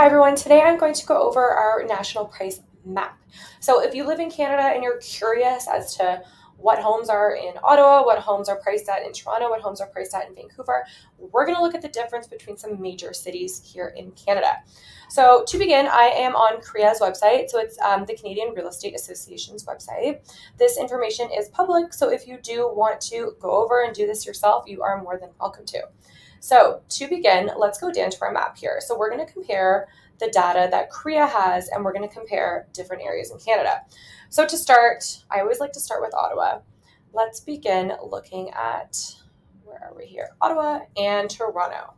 Hi everyone, today I'm going to go over our national price map. So if you live in Canada and you're curious as to what homes are in Ottawa, what homes are priced at in Toronto, what homes are priced at in Vancouver, we're going to look at the difference between some major cities here in Canada. So to begin, I am on CREA's website. So it's the Canadian Real Estate Association's website. This information is public, so if you do want to go over and do this yourself, you are more than welcome to. So to begin, let's go down to our map here. So we're going to compare the data that CREA has, and we're going to compare different areas in Canada. So to start, I always like to start with Ottawa. Let's begin looking at, where are we here? Ottawa and Toronto.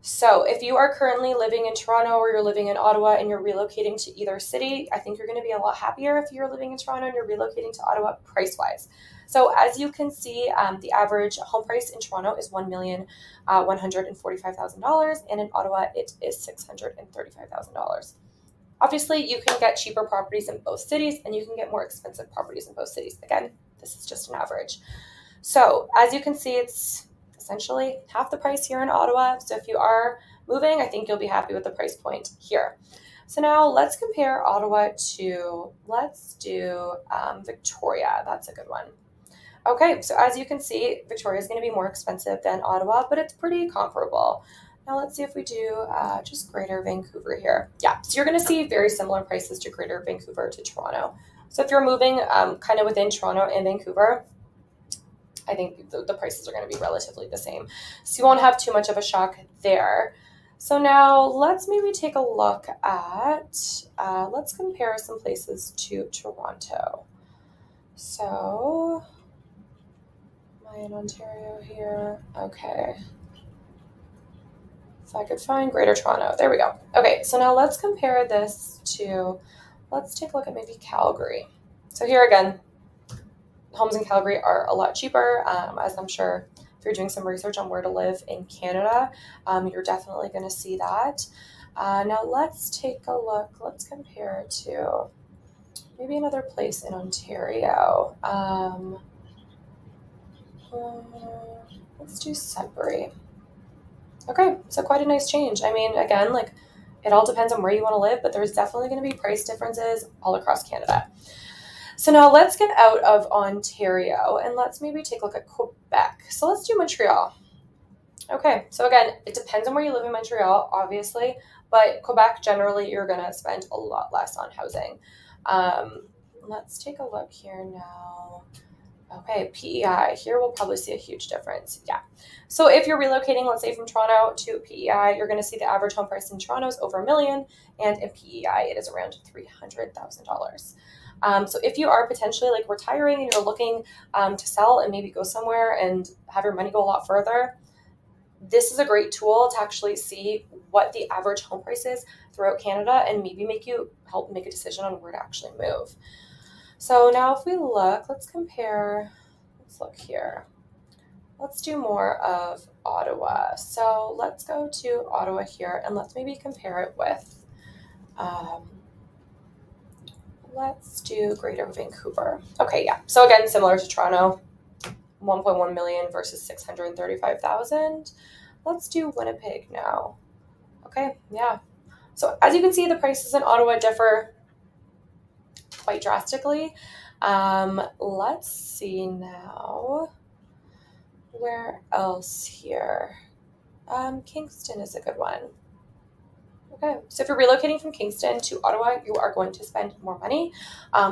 So if you are currently living in Toronto or you're living in Ottawa and you're relocating to either city, I think you're going to be a lot happier if you're living in Toronto and you're relocating to Ottawa price-wise. So as you can see, the average home price in Toronto is $1,145,000, and in Ottawa it is $635,000. Obviously, you can get cheaper properties in both cities and you can get more expensive properties in both cities. Again, this is just an average. So as you can see, it's essentially half the price here in Ottawa. So if you are moving, I think you'll be happy with the price point here. So now let's compare Ottawa to, let's do Victoria. That's a good one. Okay, so as you can see, Victoria is going to be more expensive than Ottawa, but it's pretty comparable. Now let's see if we do just Greater Vancouver here. Yeah, so you're going to see very similar prices to Greater Vancouver to Toronto. So if you're moving kind of within Toronto and Vancouver, I think the prices are going to be relatively the same. So you won't have too much of a shock there. So now let's maybe take a look at, let's compare some places to Toronto. So, am I in Ontario here? Okay. If I could find Greater Toronto, there we go. Okay, so now let's compare this to, let's take a look at maybe Calgary. So here again, homes in Calgary are a lot cheaper, as I'm sure if you're doing some research on where to live in Canada, you're definitely going to see that. Now let's take a look. Let's compare to maybe another place in Ontario. Let's do Sudbury. Okay, so quite a nice change. I mean, again, like it all depends on where you want to live, but there's definitely going to be price differences all across Canada. So now let's get out of Ontario and let's maybe take a look at Quebec. So let's do Montreal. Okay, so again, it depends on where you live in Montreal, obviously, but Quebec, generally, you're going to spend a lot less on housing. Let's take a look here now. Okay, PEI, here we'll probably see a huge difference. Yeah. So if you're relocating, let's say from Toronto to PEI, you're going to see the average home price in Toronto is over $1 million, and in PEI, it is around $300,000. So if you are potentially like retiring and you're looking to sell and maybe go somewhere and have your money go a lot further, this is a great tool to actually see what the average home price is throughout Canada and maybe help make a decision on where to actually move. So now if we look, let's compare, let's look here. Let's do more of Ottawa. So let's go to Ottawa here and let's maybe compare it with, let's do Greater Vancouver. Okay, yeah. So again, similar to Toronto, 1.1 million versus 635,000. Let's do Winnipeg now. Okay, yeah. So as you can see, the prices in Ottawa differ quite drastically. Let's see now. Where else here? Kingston is a good one. Okay, so if you're relocating from Kingston to Ottawa, you are going to spend more money.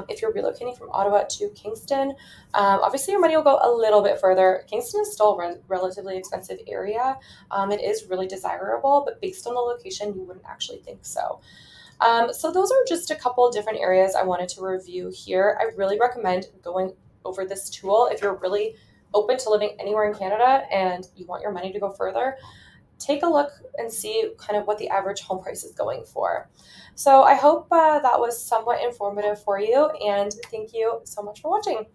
If you're relocating from Ottawa to Kingston, obviously your money will go a little bit further. Kingston is still a relatively expensive area. It is really desirable, but based on the location, you wouldn't actually think so. So those are just a couple of different areas I wanted to review here. I really recommend going over this tool if you're really open to living anywhere in Canada and you want your money to go further. Take a look and see kind of what the average home price is going for. So I hope that was somewhat informative for you, and thank you so much for watching.